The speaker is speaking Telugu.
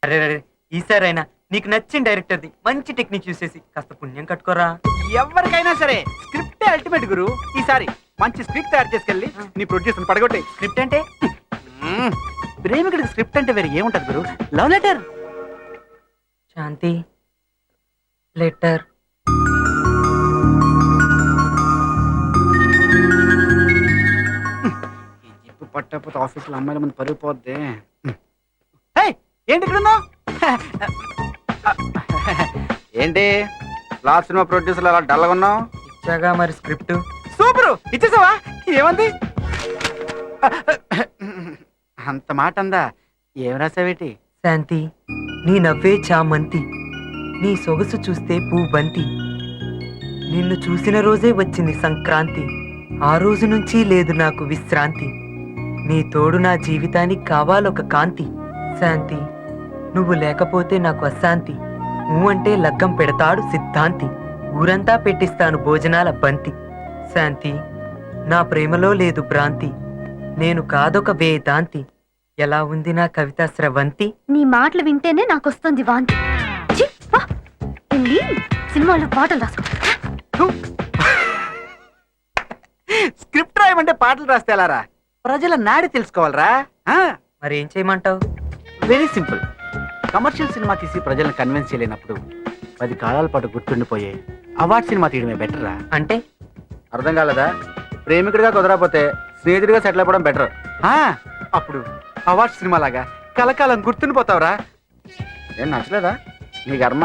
అరే అరే ఈసారైనా నీకు నచ్చిన డైరెక్టర్ది మంచి టెక్నిక్ యూస్ చేసి కాస్త పుణ్యం కట్టుకోరా. ఎవరికైనా సరే స్క్రిప్టే అల్టిమేట్ గురు. ఈసారి మంచి స్క్రిప్ట్ తయారు చేసుకెళ్ళి నీ ప్రొడ్యూసర్ పడగొట్టే. స్క్రిప్ట్ అంటే ప్రేమికుడికి స్క్రిప్ట్ అంటే వేరే ఏముంటది గురు? Love letter. శాంతి లెటర్. పట్టకపోతే ఆఫీసులో అమ్మాయిల ముందు పరుగు పోద్ది. ఏంటి ఇక్కడ ఏంటి లాస్ట్ సినిమా ప్రొడ్యూసర్ అలా డల్గా ఉన్నావు? ఇచ్చాగా మరి స్క్రిప్ట్. సూపర్, ఇచ్చేసావా? ఏమంది? అంత మాట అందా? ఏం రాసావేటి? శాంతి నీ నవ్వే చామంతి, నీ సొగసు చూస్తే బంతి, నిన్ను చూసిన రోజే వచ్చింది సంక్రాంతి, ఆ రోజు నుంచి లేదు నాకు విశ్రాంతి, నీ తోడు నా జీవితానికి కావాలొక కాంతి. శాంతి నువ్వు లేకపోతే నాకు అశాంతి, అంటే లగ్గం పెడతాడు సిద్ధాంతి, ఊరంతా పెట్టిస్తాను భోజనాల బంతి. శాంతి నా ప్రేమలో లేదు భ్రాంతి, నేను కాదొక వేదాంతి, ఎలా ఉంది నా కవిత స్రవంతి. నీ మాటలు వింటేనే నాకు వస్తుంది వాంతి. ఛీ, పా. వెళ్ళి సినిమాలో పాటలు రాసుకో. స్క్రిప్ట్ రాయమంటే పాటలు రాస్తే ఎలారా? ప్రజల నాడి తెలుసుకోవాలరా. మరి ఏం చేయమంటావు? Very simple. కమర్షియల్ సినిమా తీసి ప్రజలను కన్విన్స్ చేయలేనప్పుడు 10 కాలాల పాటు గుర్తుండిపోయే అవార్డ్ సినిమా తీయడమే బెటర్ రా. అంటే అర్థం కాలేదా? ప్రేమికుడిగా కుదరకపోతే స్నేహితుడిగా సెటిల్ అయిపోవడం బెటర్. అప్పుడు అవార్డ్ సినిమా లాగా కలకాలం గుర్తుండిపోతావురా. ఏం నచ్చలేదా? నీ కర్మ.